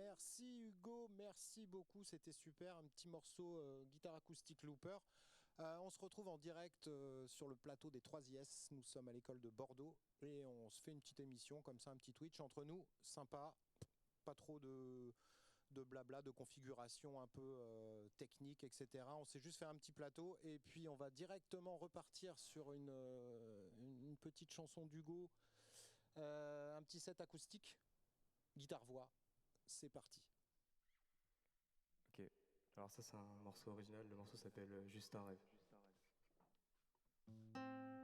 Merci Hugo, merci beaucoup, c'était super, un petit morceau guitare acoustique looper. On se retrouve en direct sur le plateau des 3IS, nous sommes à l'école de Bordeaux et on se fait une petite émission comme ça, un petit Twitch entre nous, sympa, pas trop de blabla, de configuration un peu technique, etc. On s'est juste fait un petit plateau et puis on va directement repartir sur une petite chanson d'Hugo, un petit set acoustique, guitare-voix. C'est parti. Ok, alors ça c'est un morceau original, le morceau s'appelle Juste un rêve. Yeah.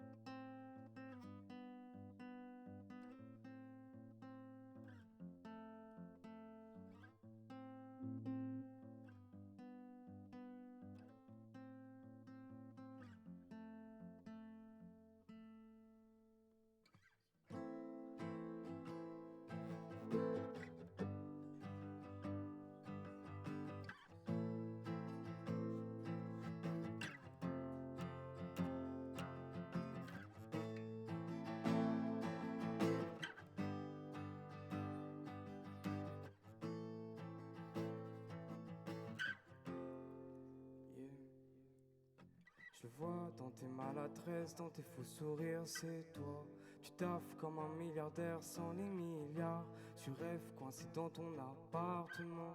Je le vois dans tes maladresses, dans tes faux sourires, c'est toi. Tu taffes comme un milliardaire sans les milliards. Tu rêves coincé dans ton appartement.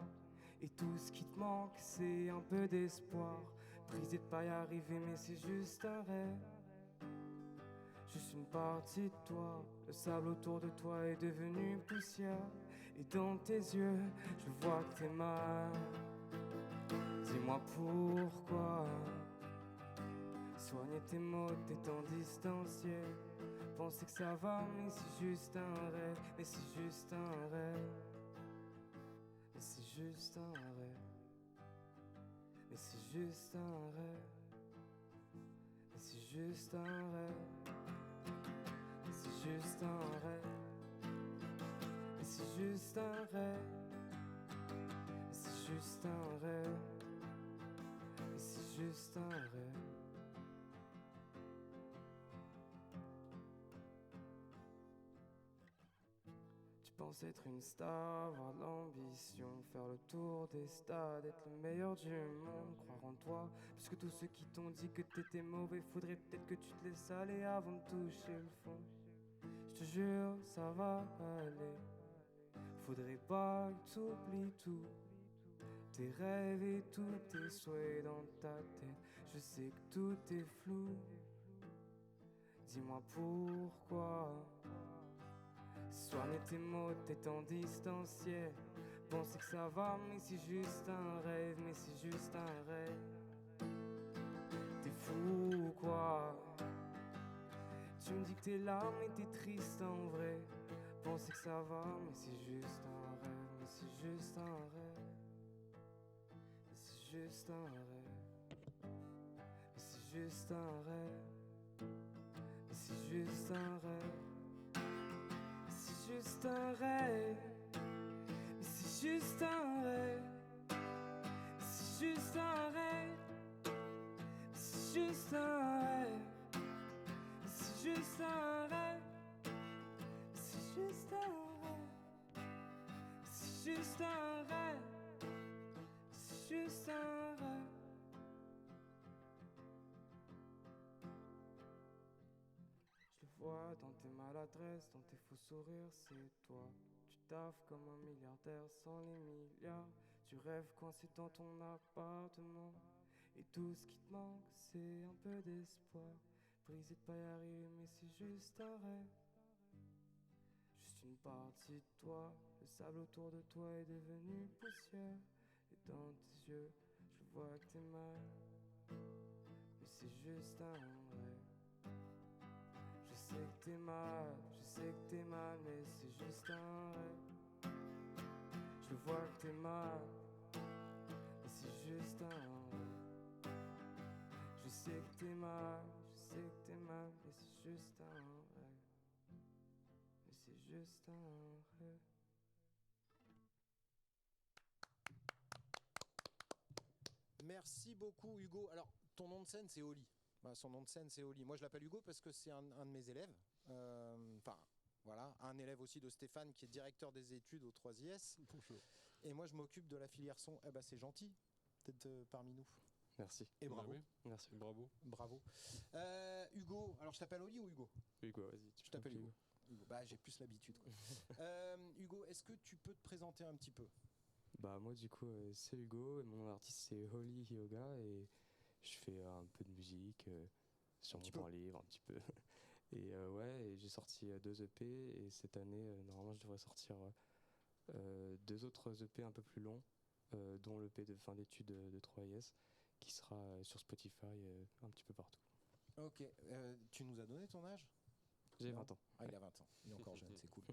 Et tout ce qui te manque, c'est un peu d'espoir. Brisé de pas y arriver, mais c'est juste un rêve. Juste une partie de toi. Le sable autour de toi est devenu poussière. Et dans tes yeux, je vois que t'es mal. Dis-moi pourquoi. Soigner tes mots, t'étant distancié. Penser que ça va, mais c'est juste un rêve. Mais c'est juste un rêve. Mais c'est juste un rêve. Mais c'est juste un rêve. Mais c'est juste un rêve. Mais c'est juste un rêve. Mais c'est juste un rêve. Mais c'est juste un rêve. Mais c'est juste un rêve. Tu penses être une star, avoir de l'ambition, faire le tour des stades, être le meilleur du monde, croire en toi. Puisque tous ceux qui t'ont dit que t'étais mauvais, faudrait peut-être que tu te laisses aller avant de toucher le fond. Je te jure, ça va aller. Faudrait pas que t'oublies tout. Tes rêves et tous tes souhaits dans ta tête. Je sais que tout est flou. Dis-moi pourquoi. Soigner tes mots, t'étant distancié. Penser que ça va, mais c'est juste un rêve, mais c'est juste un rêve. T'es fou ou quoi? Tu me dis que t'es là, mais t'es triste en vrai. Penser que ça va, mais c'est juste un rêve, mais c'est juste un rêve. Mais c'est juste un rêve. Mais c'est juste un rêve. Mais c'est juste un rêve. C'est juste un rêve. Mais c'est juste un rêve. C'est juste un rêve. C'est juste un rêve. C'est juste un rêve. C'est juste un rêve. C'est juste un rêve. C'est juste un rêve. Je le vois dans tes maladresses, dans tes faux sourires, c'est toi. Tu taffes comme un milliardaire sans les milliards. Tu rêves coincé dans ton appartement. Et tout ce qui te manque, c'est un peu d'espoir. Brisé de pas y arriver, mais c'est juste un rêve. Juste une partie de toi. Le sable autour de toi est devenu poussière. Et dans tes yeux, je vois que t'es mal. Mais c'est juste un rêve. Je sais que t'es mal, je sais que t'es mal, mais c'est juste un rêve. Je vois que t'es mal, mais c'est juste un rêve. Je sais que t'es mal, je sais que t'es mal, mais c'est juste un rêve. Mais c'est juste un rêve. Merci beaucoup Hugo. Alors, ton nom de scène, c'est Oli. Bah, son nom de scène, c'est Oli. Moi, je l'appelle Hugo parce que c'est un de mes élèves. Enfin, voilà, un élève aussi de Stéphane qui est directeur des études au 3IS. Bonjour. Et moi, je m'occupe de la filière son. Eh ben, c'est gentil d'être parmi nous. Merci. Et bravo. Oui. Merci. Bravo. Bravo. Hugo, alors je t'appelle Oli ou Hugo? Hugo, vas-y. Je t'appelle Hugo. Bah, j'ai plus l'habitude. Hugo, est-ce que tu peux te présenter un petit peu? Bah moi du coup c'est Hugo et mon nom d'artiste c'est Holy Yoga et je fais un peu de musique sur mon temps libre un petit peu. Et ouais, et j'ai sorti 2 EP et cette année normalement je devrais sortir 2 autres EP un peu plus longs, dont l'EP de fin d'études de 3IS qui sera sur Spotify un petit peu partout. Ok, tu nous as donné ton âge? J'ai Non. 20 ans. Ah, il a 20 ans, il est encore jeune, c'est cool.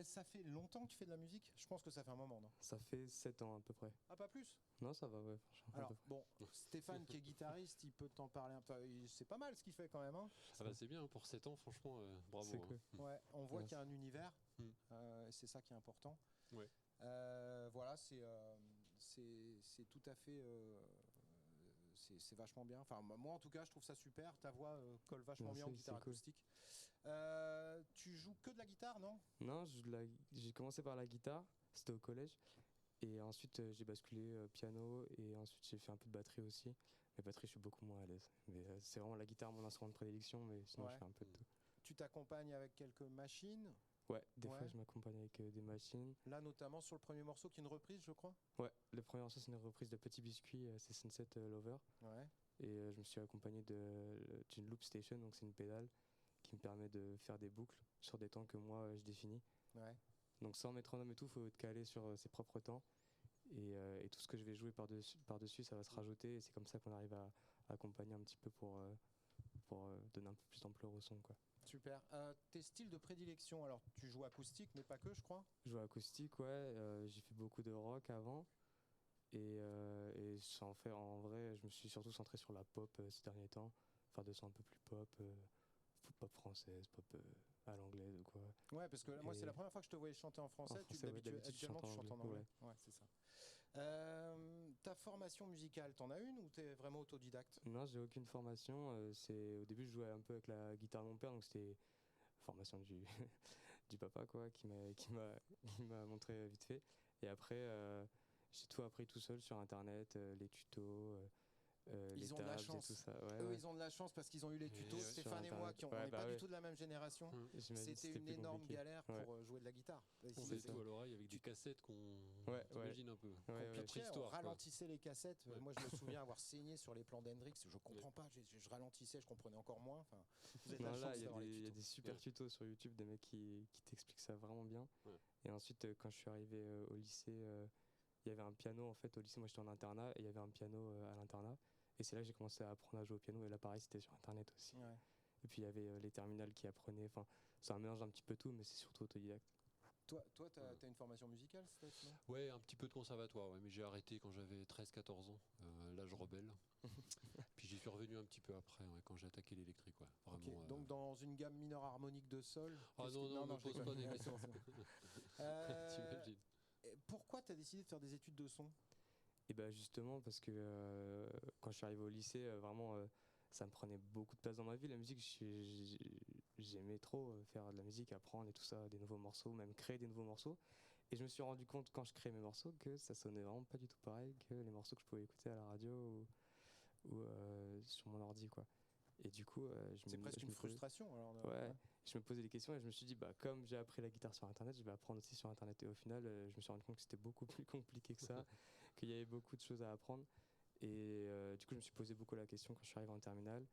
Ça fait longtemps que tu fais de la musique? Je pense que ça fait un moment, non? Ça fait 7 ans à peu près. Ah, pas plus? Non, ça va, ouais, franchement. Alors, bon, Stéphane qui est guitariste, il peut t'en parler un peu. C'est pas mal ce qu'il fait quand même, hein? Ah bah c'est bien pour 7 ans, franchement, bravo. C'est cool. Ouais, on voit Merci. qu'il y a un univers, Mm. c'est ça qui est important. Ouais. Voilà, c'est tout à fait. C'est vachement bien. Enfin, moi en tout cas, je trouve ça super. Ta voix colle vachement bien en Merci, guitare c'est cool. acoustique. Tu joues que de la guitare, non? Non, j'ai commencé par la guitare, c'était au collège. Et ensuite j'ai basculé piano et ensuite j'ai fait un peu de batterie aussi. Mais batterie je suis beaucoup moins à l'aise. Mais c'est vraiment la guitare mon instrument de prédilection, mais sinon Ouais. je fais un peu de tout. Tu t'accompagnes avec quelques machines. Ouais, des Ouais. fois je m'accompagne avec des machines. Là, notamment sur le premier morceau qui est une reprise, je crois. Ouais, le premier morceau c'est une reprise de Petit Biscuit, c'est Sunset Lover. Ouais. Et je me suis accompagné d'une loop station, donc c'est une pédale qui me permet de faire des boucles sur des temps que moi je définis. Ouais. Donc sans métronome et tout, il faut être calé sur ses propres temps. Et tout ce que je vais jouer par-dessus, ça va se rajouter. Et c'est comme ça qu'on arrive à accompagner un petit peu pour donner un peu plus d'ampleur au son, quoi. Super. Tes styles de prédilection, alors tu joues acoustique, mais pas que, je crois. Je joue acoustique, ouais. J'ai fait beaucoup de rock avant. Et en vrai, je me suis surtout centré sur la pop ces derniers temps. Faire des sons un peu plus pop, pop française, pop à l'anglaise ou quoi. Ouais, parce que moi, c'est Et- la première fois que je te voyais chanter en français. En français, ouais, d'habitude, je Habituellement, chante tu en chantes en anglais, anglais. Ouais, c'est ça. Ta formation musicale, t'en as une ou t'es vraiment autodidacte? Non, j'ai aucune formation. Au début, je jouais un peu avec la guitare de mon père, donc c'était formation du papa, quoi, qui m'a montré vite fait. Et après, j'ai tout appris tout seul sur Internet, les tutos, les Ils ont de la tabs et chance. tout ça. Ouais, Eux, ouais. ils ont de la chance parce qu'ils ont eu les tutos. ouais. Stéphane et Sur moi, Internet. on Ouais, n'est bah pas du ouais. tout de la même génération. J'imagine que C'était une plus énorme compliqué. galère Ouais. pour jouer de la guitare. On Ici, faisait ça. tout à l'oreille avec des cassettes qu'on Ouais, imagine un peu. Ouais, ouais. Notre Après, on histoire, quoi. ralentissait les cassettes. Ouais. Moi, je me souviens avoir saigné sur les plans d'Hendrix. Je comprends pas. Je ralentissais, je comprenais encore moins. Enfin, vous avez de la Non, là, chance il y d'avoir les a tutos. des super Ouais. tutos sur YouTube, des mecs qui t'expliquent ça vraiment bien. Ouais. Et ensuite, quand je suis arrivé au lycée, il y avait un piano en fait au lycée. Moi, j'étais en internat et il y avait un piano à l'internat. Et c'est là que j'ai commencé à apprendre à jouer au piano. Et là, pareil, c'était sur Internet aussi. Ouais. Et puis, il y avait les terminales qui apprenaient. Enfin, c'est un mélange un petit peu tout, mais c'est surtout autodidacte. Toi, t'as une formation musicale, Steph, non? Ouais, un petit peu de conservatoire, ouais, mais j'ai arrêté quand j'avais 13-14 ans, l'âge rebelle. Puis j'y suis revenu un petit petit peu après, ouais, quand j'ai attaqué l'électrique. Ouais, Ok, vraiment, donc dans une gamme mineure harmonique de sol. Ah qu'est-ce non, que- non, me je pose déconne. pas des Ouais, questions. c'est bon. Euh, T'imagines. et pourquoi tu as décidé de faire des études de son? Et bah justement parce que quand je suis arrivé au lycée, vraiment ça me prenait beaucoup de place dans ma vie. La musique, j'aimais trop faire de la musique, apprendre et tout ça, des nouveaux morceaux, même créer des nouveaux morceaux. Et je me suis rendu compte quand je créais mes morceaux que ça sonnait vraiment pas du tout pareil que les morceaux que je pouvais écouter à la radio ou sur mon ordi, quoi. Et du coup, C'est presque une frustration. Alors, Ouais, je me posais des questions et je me suis dit, bah, comme j'ai appris la guitare sur Internet, je vais apprendre aussi sur Internet. Et au final, je me suis rendu compte que c'était beaucoup plus compliqué que ça, qu'il y avait beaucoup de choses à apprendre. Et du coup, je me suis posé beaucoup la question quand je suis arrivé en terminale.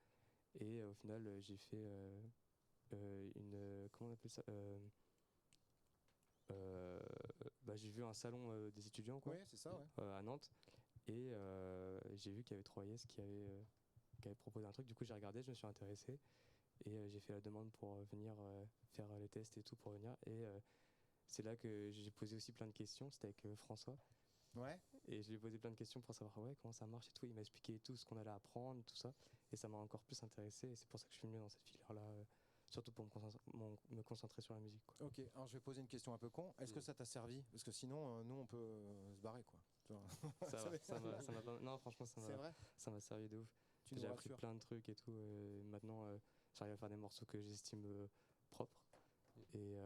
Et au final, j'ai fait comment on appelle ça bah, j'ai vu un salon des étudiants, quoi, Oui, c'est ça, ouais. à Nantes. Et j'ai vu qu'il y avait 3IS qui avait proposé un truc. Du coup, j'ai regardé, je me suis intéressé. Et j'ai fait la demande pour venir faire les tests et tout pour venir. Et c'est là que j'ai posé aussi plein de questions. C'était avec François. Ouais. Et je lui ai posé plein de questions pour savoir ouais, comment ça marche et tout. Il m'a expliqué tout ce qu'on allait apprendre, tout ça. Et ça m'a encore plus intéressé. Et c'est pour ça que je suis venu dans cette filière-là. Surtout pour me concentrer sur la musique, quoi. Ok, alors je vais poser une question un peu con. Est-ce que ça t'a servi? Parce que sinon, nous, on peut se barrer, quoi. Ça m'a pas... Non, franchement, C'est vrai? ça m'a servi de ouf. Tu nous J'ai appris rassures. plein de trucs et tout. Maintenant, j'arrive à faire des morceaux que j'estime propres et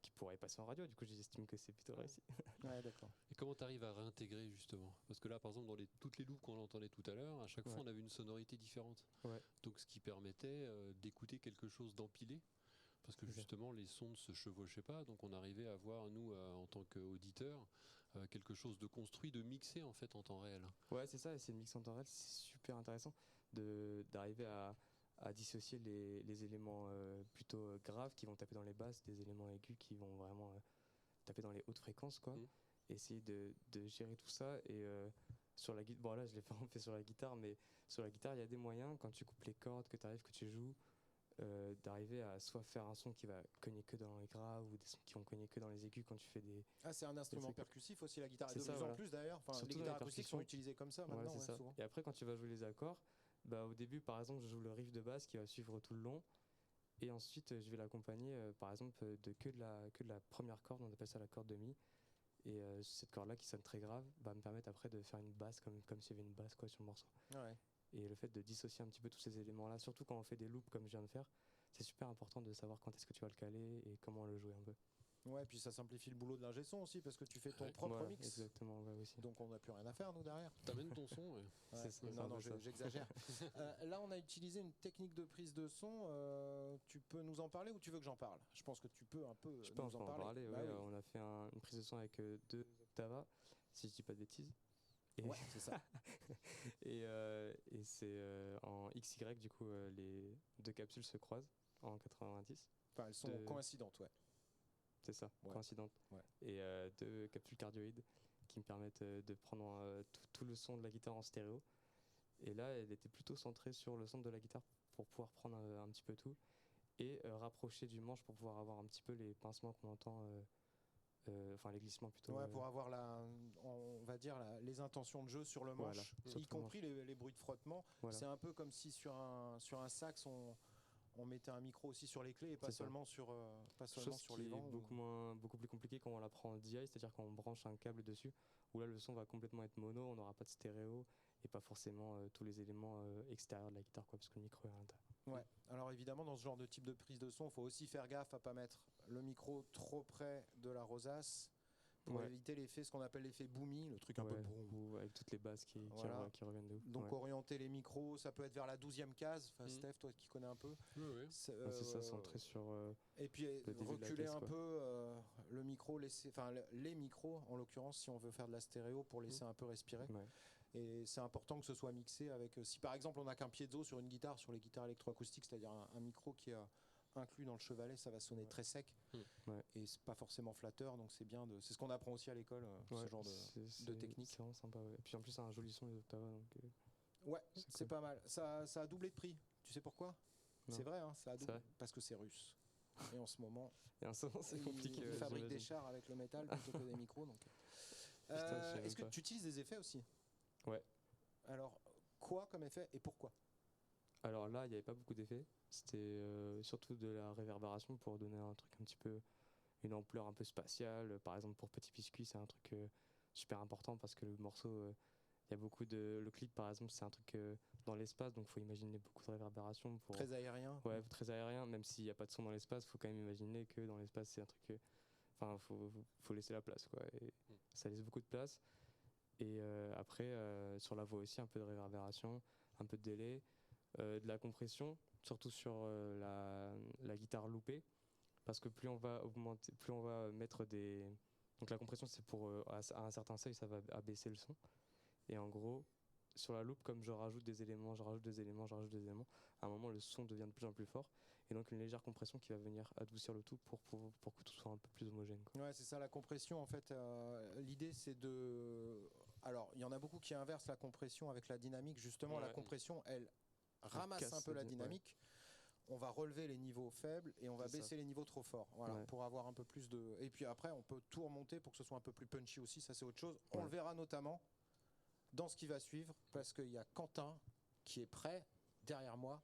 qui pourrais passer en radio. Du coup, j'estime que c'est plutôt réussi. Ouais, d'accord. Et comment tu arrives à réintégrer justement? Parce que là, par exemple, dans toutes les loupes qu'on entendait tout à l'heure, à chaque fois, Ouais. on avait une sonorité différente. Ouais. Donc, ce qui permettait d'écouter quelque chose d'empilé. Parce que C'est ça. justement, les sons ne se chevauchaient pas. Donc, on arrivait à voir, nous, en tant qu'auditeurs, quelque chose de construit, de mixé en fait en temps réel. Ouais, c'est ça, et c'est le mix en temps réel, c'est super intéressant d'arriver à dissocier les éléments plutôt graves qui vont taper dans les basses, des éléments aigus qui vont vraiment taper dans les hautes fréquences, quoi. Et essayer de gérer tout ça. Et sur la guitare, bon là je l'ai pas fait sur la guitare, mais sur la guitare il y a des moyens, quand tu coupes les cordes, que tu arrives, que tu joues, d'arriver à soit faire un son qui va cogner que dans les graves ou des sons qui vont cogner que dans les aigus quand tu fais des... Ah, c'est un instrument trucs. percussif aussi, la guitare. Et C'est de ça, plus en voilà. plus d'ailleurs. Enfin, Surtout les dans guitares les acoustiques percussions. sont utilisées comme ça Voilà, maintenant, c'est ça. souvent. Et après, quand tu vas jouer les accords, bah, au début, par exemple, je joue le riff de basse qui va suivre tout le long. Et ensuite, je vais l'accompagner, par exemple, de que de la première corde, on appelle ça la corde de mi. Et cette corde-là qui sonne très grave va me permettre après de faire une basse comme s'il y avait une basse, quoi, sur le morceau. Ouais. Et le fait de dissocier un petit peu tous ces éléments-là, surtout quand on fait des loops comme je viens de faire, c'est super important de savoir quand est-ce que tu vas le caler et comment le jouer un peu. Ouais, puis ça simplifie le boulot de l'ingé son aussi parce que tu fais ton propre Voilà, mix. exactement, ouais, aussi. Donc on n'a plus rien à faire nous derrière. T'amènes ton son, ouais. Ouais. C'est ça, Non, c'est un non, peu ça. j'exagère. Là, on a utilisé une technique de prise de son. Tu peux nous en parler ou tu veux que j'en parle? Je pense que tu peux un peu Je peux nous en en parler. parler, Bah ouais, oui. on a fait une prise de son avec 2 octavas, si je dis pas de bêtises. Et, Ouais, c'est ça. et c'est en XY, du coup, les 2 capsules se croisent en 90. Enfin, elles sont De- coïncidentes, ouais. C'est ça, Ouais. coïncidente. Ouais. Et 2 capsules cardioïdes qui me permettent de prendre tout le son de la guitare en stéréo. Et là, elle était plutôt centrée sur le centre de la guitare pour pouvoir prendre un petit peu tout. Et rapprocher du manche pour pouvoir avoir un petit peu les pincements qu'on entend, enfin les glissements plutôt. Ouais, pour avoir on va dire les intentions de jeu sur le Voilà, manche, sur y tout le compris les bruits de frottement. Voilà. C'est un peu comme si sur un sax on mettait un micro aussi sur les clés et pas C'est ça. seulement sur Chose sur qui les est vents. beaucoup plus compliqué quand on la prend en DI, c'est-à-dire quand on branche un câble dessus, où là le son va complètement être mono, on n'aura pas de stéréo et pas forcément tous les éléments extérieurs de la guitare, quoi, parce que le micro est à l'intérieur. Ouais. Alors évidemment, dans ce genre de type de prise de son, il faut aussi faire gaffe à pas mettre le micro trop près de la rosace pour Ouais. éviter l'effet, ce qu'on appelle l'effet boomy, le truc un peu Ouais, boum. ou avec toutes les basses Voilà. qui reviennent de ouf. Donc Ouais. orienter les micros, ça peut être vers la 12e case. Enfin, Steph, toi qui connais un peu. Oui, oui. C'est C'est ça, centré sur et puis le début de la reculer caisse, un quoi. peu le micro, les micros en l'occurrence, si on veut faire de la stéréo, pour laisser un peu respirer. Ouais. Et c'est important que ce soit mixé avec. Si par exemple on n'a qu'un piezo sur une guitare, sur les guitares électroacoustiques, c'est-à-dire un micro qui est inclus dans le chevalet, ça va sonner très sec Ouais. et c'est pas forcément flatteur. Donc c'est bien c'est ce qu'on apprend aussi à l'école, Ouais, ce genre de technique. C'est vraiment sympa. Ouais. Et puis en plus, c'est un joli son, les octavas. Donc, Ouais, c'est c'est cool. pas mal. Ça a doublé de prix. Tu sais pourquoi? Non. C'est vrai, hein, ça a C'est doublé vrai parce que c'est russe. Et en ce moment, Et un son, c'est compliqué. ils ouais, fabriquent des j'imagine. chars avec le métal plutôt que des micros. Donc. Putain, je savais Est-ce que même pas. tu utilises des effets aussi? Ouais. Alors, quoi comme effet et pourquoi? Alors là, il n'y avait pas beaucoup d'effets. C'était surtout de la réverbération pour donner un truc un petit peu, une ampleur un peu spatiale. Par exemple, pour Petit Biscuit, c'est un truc super important parce que le morceau, il y a beaucoup de. Le clip, par exemple, c'est un truc dans l'espace, donc il faut imaginer beaucoup de réverbération. Pour... Très aérien. Ouais, très aérien, même s'il n'y a pas de son dans l'espace, il faut quand même imaginer que dans l'espace, c'est un truc. Enfin, faut laisser la place, quoi. Et ça laisse beaucoup de place. Et après, sur la voix aussi, un peu de réverbération, un peu de délai, de la compression, surtout sur la guitare loopée, parce que plus on va augmenter, plus on va mettre des. Donc la compression, c'est pour à un certain seuil, ça va abaisser le son. Et en gros, sur la loupe, comme je rajoute des éléments, je rajoute des éléments, je rajoute des éléments, à un moment, le son devient de plus en plus fort. Et donc une légère compression qui va venir adoucir le tout pour que tout soit un peu plus homogène, quoi. Ouais, c'est ça la compression. En fait, l'idée c'est de. Alors, il y en a beaucoup qui inversent la compression avec la dynamique. Justement, la Ouais. compression, elle ramasse casse un peu la ouais. dynamique. On va relever les niveaux faibles et on va C'est baisser ça. les niveaux trop forts. Voilà, Ouais. pour avoir un peu plus de. Et puis après, on peut tout remonter pour que ce soit un peu plus punchy aussi. Ça, c'est autre chose. On Ouais. le verra notamment dans ce qui va suivre parce qu'il y a Quentin qui est prêt derrière moi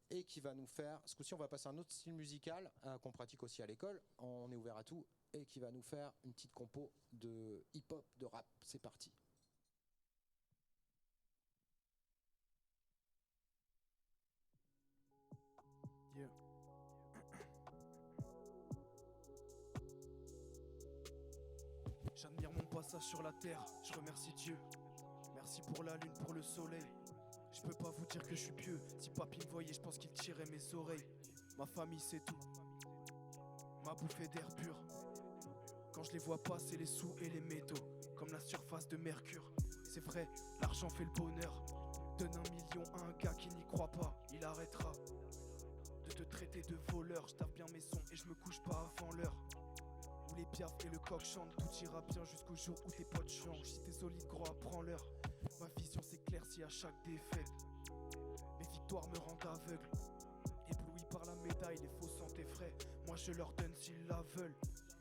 et qui va nous faire. Ce coup-ci, on va passer à un autre style musical qu'on pratique aussi à l'école. On est ouvert à tout et qui va nous faire une petite compo de hip-hop, de rap. C'est parti. Yeah. passage sur la terre, je remercie Dieu. Merci pour la lune, pour le soleil. Je peux pas vous dire que je suis pieux. Si papy me voyait, je pense qu'il tirait mes oreilles. Ma famille c'est tout, ma bouffée d'air pur. Quand je les vois pas, c'est les sous et les métaux, comme la surface de mercure. C'est vrai, l'argent fait le bonheur. Donne 1 million à un gars qui n'y croit pas, il arrêtera de te traiter de voleur. Je tape bien mes sons et je me couche pas avant l'heure où les piafs et le coq chantent. Tout ira bien jusqu'au jour où tes potes changent. Si t'es solide gros, apprends-leur. Ma vision s'éclaircit à chaque défaite. Mes victoires me rendent aveugle, ébloui par la médaille. Les faux sont tes frais, moi je leur donne s'ils la veulent.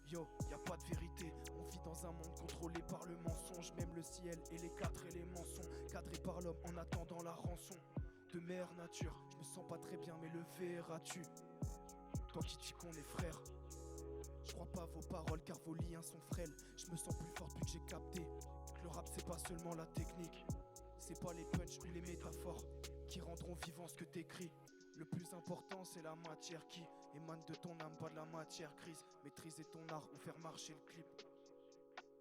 Yo, y a pas de vérité, on vit dans un monde contrôlé par le mensonge. Même le ciel et les 4 éléments sont cadrés par l'homme en attendant la rançon de mère nature. Je me sens pas très bien mais le verras-tu, toi qui dis qu'on est frères. Je crois pas à vos paroles car vos liens sont frêles. Je me sens plus fort depuis que j'ai capté que le rap c'est pas seulement la technique. C'est pas les punchs ou les métaphores qui rendront vivant ce que t'écris. Le plus important c'est la matière qui émane de ton âme, pas de la matière grise. Maîtriser ton art ou faire marcher le clip.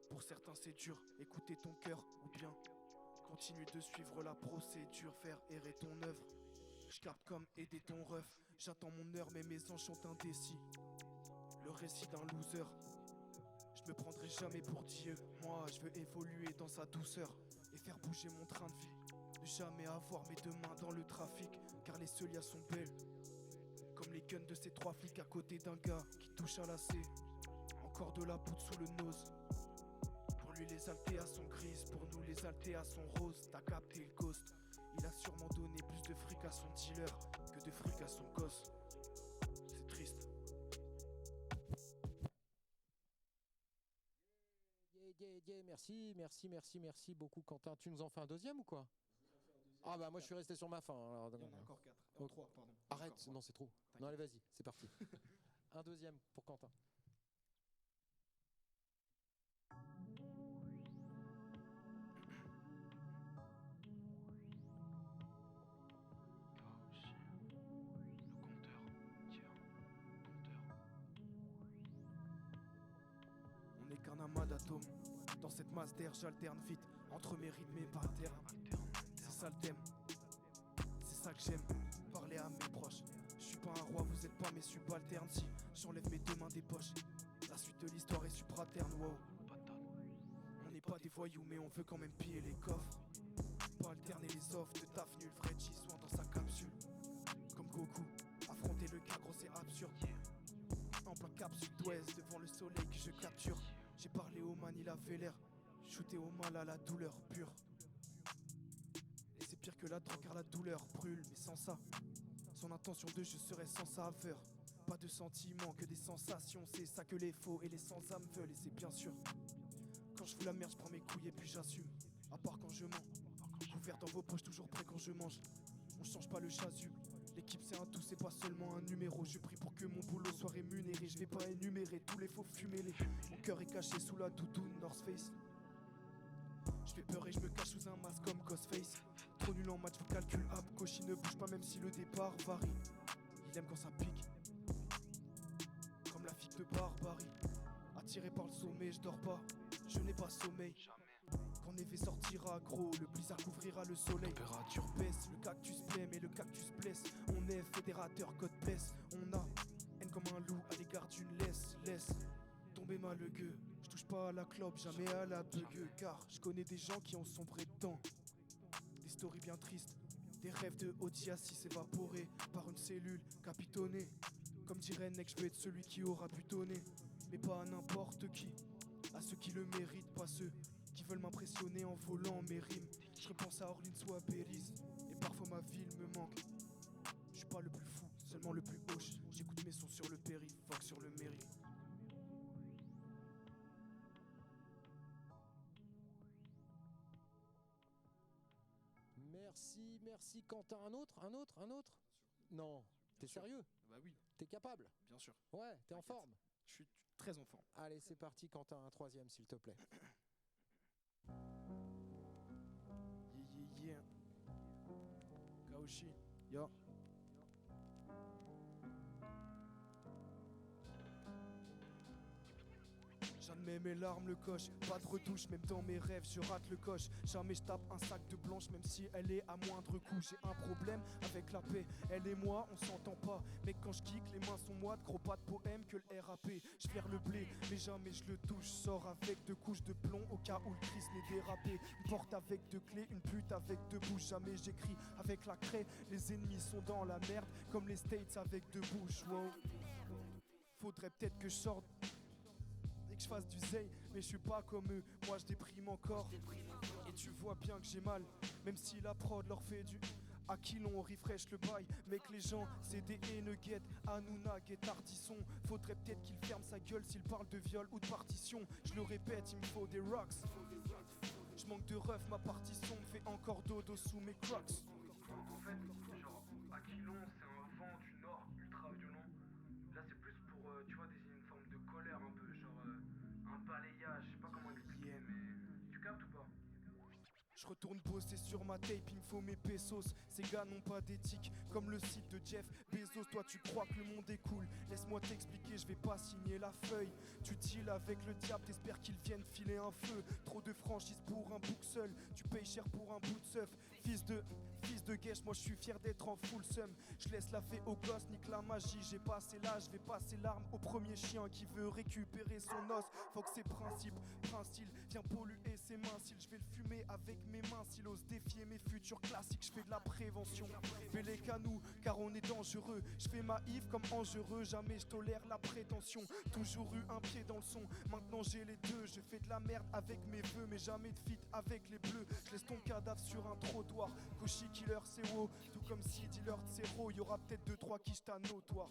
Pour certains c'est dur, écouter ton cœur ou bien continue de suivre la procédure, faire errer ton œuvre. Je capte comme aider ton ref. J'attends mon heure mais mes anges sont indécis. Le récit d'un loser. Je me prendrai jamais pour Dieu. Moi je veux évoluer dans sa douceur et faire bouger mon train de vie. Ne jamais avoir mes deux mains dans le trafic, car les seuls liens sont belles. Comme les guns de ces 3 flics à côté d'un gars qui touche à la C. Encore de la poudre sous le nose. Pour lui les altéas sont grises, pour nous les altéas sont roses. T'as capté le ghost. Il a sûrement donné plus de fric à son dealer que de fric à son gosse. C'est triste. Merci beaucoup Quentin. Tu nous en fais un deuxième ou quoi? Ah bah moi je suis resté sur ma fin. Alors, Il y en a encore 4. 3, pardon. Arrête, non c'est trop. Non allez vas-y, c'est parti. Un deuxième pour Quentin. On n'est qu'un amas d'atomes. Dans cette masse d'air j'alterne vite entre mes rythmes et patterns. C'est ça le thème, c'est ça que j'aime, parler à mes proches. Je suis pas un roi, vous êtes pas mes subalternes. Si j'enlève mes 2 mains des poches, la suite de l'histoire est supraterne. Wow. On n'est pas des voyous mais on veut quand même piller les coffres. Pas alterner les offres de taf nul. Vrai G-Soin dans sa capsule. Comme Goku, affronter le cas gros c'est absurde. En plein cap sud-ouest devant le soleil que je capture. J'ai parlé au man, il avait l'air shooté au mal à la douleur pure. Et c'est pire que la drogue car la douleur brûle. Mais sans ça, son intention de je serais sans saveur. Pas de sentiments que des sensations. C'est ça que les faux et les sans âme veulent. Et c'est bien sûr, quand je fous la merde je prends mes couilles et puis j'assume. À part quand je mens, couvert dans vos poches toujours prêt quand je mange. On change pas le chasuble. L'équipe c'est un tout, c'est pas seulement un numéro. Je prie pour que mon boulot soit rémunéré. Je vais pas énumérer tous les faux fumés. Mon cœur est caché sous la doudoune North Face. Je fais peur et je me cache sous un masque comme Ghostface. Trop nul en match, vous calcul up. Koshi ne bouge pas même si le départ varie. Il aime quand ça pique, comme la figue de barbarie. Attiré par le sommet, je dors pas, je n'ai pas sommeil. Quand Neve sortira gros, le blizzard couvrira le soleil. Température baisse, le cactus plaît mais le cactus blesse. On est fédérateur, code blesse. On a haine comme un loup à l'égard d'une laisse tomber mal le gueux. Je touche pas à la clope, jamais à la bugueux. Car je connais des gens qui ont sombré dedans. Des stories bien tristes, des rêves de Odiasis évaporés par une cellule capitonnée. Comme dirait Nek, je veux être celui qui aura butonné. Mais pas à n'importe qui, à ceux qui le méritent, pas ceux qui veulent m'impressionner en volant mes rimes. Je repense à Orleans ou à Belize, et parfois ma ville me manque. Je suis pas le plus fou, seulement le plus hoche. J'écoute mes sons sur le périph', fuck sur le mérite. Merci Quentin. Un autre? Non, t'es sérieux? Bah oui, T'es capable? bien sûr. Ouais, t'es en T'inquiète. forme? Je suis très en forme. Allez, c'est parti Quentin, un troisième s'il te plaît. Yeah. Kaoshi, yo. mais mes larmes le cochent. Pas de retouche, même dans mes rêves, je rate le coche. Jamais je tape un sac de blanche, même si elle est à moindre coût. J'ai un problème avec la paix, elle et moi, on s'entend pas. Mais quand je kick, les mains sont moites, gros pas de poème que le RAP. Je flaire le blé, mais jamais je le touche. Sors avec 2 couches de plomb au cas où le Christ n'est dérapé. Une porte avec 2 clés, une pute avec 2 bouches. Jamais j'écris avec la craie, les ennemis sont dans la merde, comme les States avec 2 bouches. Wow. Faudrait peut-être que je sorte et que je fasse du zay, mais je suis pas comme eux, moi je déprime encore. Et tu vois bien que j'ai mal, même si la prod leur fait du Aquilon, on refresh le bail, mec les gens c'est des nuggets, Hanouna, Guettardisson. Faudrait peut-être qu'il ferme sa gueule s'il parle de viol ou de partition. Je le répète, il me faut des rocks. Je manque de ref, ma partition me fait encore dodo sous mes crocs. En fait, genre, Aquilon, c'est un vent du nord ultra violent. Là, c'est plus pour, tu vois, désigner une forme de colère un peu, genre un balayage, je sais pas comment expliquer, mais tu captes ou pas? Je retourne bosser sur ma tape, il me faut mes pesos. Ces gars n'ont pas d'éthique, comme le site de Jeff Bezos. Toi tu crois que le monde est cool, laisse-moi t'expliquer, je vais pas signer la feuille. Tu deals avec le diable, t'espères qu'il vienne filer un feu. Trop de franchise pour un bouc seul, tu payes cher pour un bout de seuf. Fils de guèche, moi je suis fier d'être en full sum. Je laisse la fée au gosse, nique la magie. J'ai passé l'âge, je vais passer l'arme au premier chien qui veut récupérer son os. Faut que ses principes, Prince-il vient polluer ses mains. S'il je vais le fumer avec mes mains, s'il ose défier mes futurs classiques, je fais de la prévention. Fais-les qu'à nous, car on est dangereux. Je fais ma Yves comme Angereux, jamais je tolère la prétention. Toujours eu un pied dans le son, maintenant j'ai les deux. Je fais de la merde avec mes vœux, mais jamais de feat avec les bleus. Je laisse ton cadavre sur un trottoir. Koshi killer c'est wow, tout comme si dealer de zéro. Y'aura peut-être 2-3 qui j't'à notoire.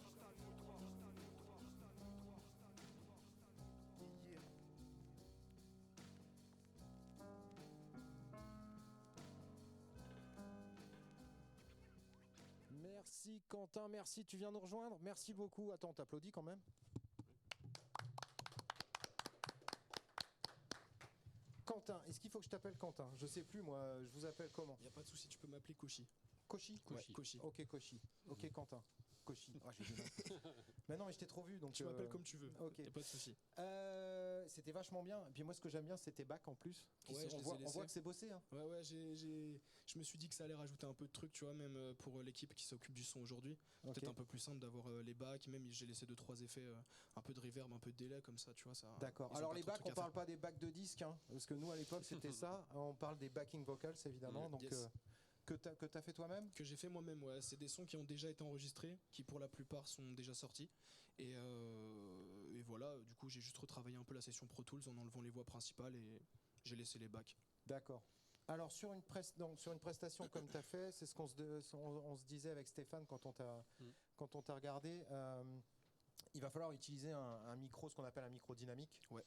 Merci Quentin, merci, tu viens nous rejoindre, merci beaucoup. Attends, on t'applaudit quand même. Quentin, est-ce qu'il faut que je t'appelle Quentin? Je sais plus moi, je vous appelle comment? Y a pas de souci, tu peux m'appeler Koshi. Koshi? Ouais, Koshi. Ok Koshi, ok Quentin. Koshi. Ah, mais non, mais je t'ai trop vu donc. Tu m'appelles comme tu veux. Ok. Y a pas de souci. C'était vachement bien. Et puis moi, ce que j'aime bien, c'est tes bacs en plus. Ouais, On voit que c'est bossé. Hein. Ouais, je me suis dit que ça allait rajouter un peu de trucs, tu vois, même pour l'équipe qui s'occupe du son aujourd'hui. Okay. Peut-être un peu plus simple d'avoir les bacs. Même j'ai laissé 2-3 effets, un peu de reverb, un peu de délai comme ça, tu vois. D'accord. Alors les bacs, on parle pas des bacs de disques, hein, parce que nous à l'époque c'était ça. On parle des backing vocals évidemment. Donc yes. Que t'as fait toi-même? Que j'ai fait moi-même, ouais. C'est des sons qui ont déjà été enregistrés, qui pour la plupart sont déjà sortis. Et voilà, du coup j'ai juste retravaillé un peu la session Pro Tools en enlevant les voix principales et j'ai laissé les bacs. D'accord. Alors sur une prestation comme tu as fait, c'est ce qu'on se disait avec Stéphane quand on t'a regardé. Il va falloir utiliser un micro, ce qu'on appelle un micro dynamique. Ouais.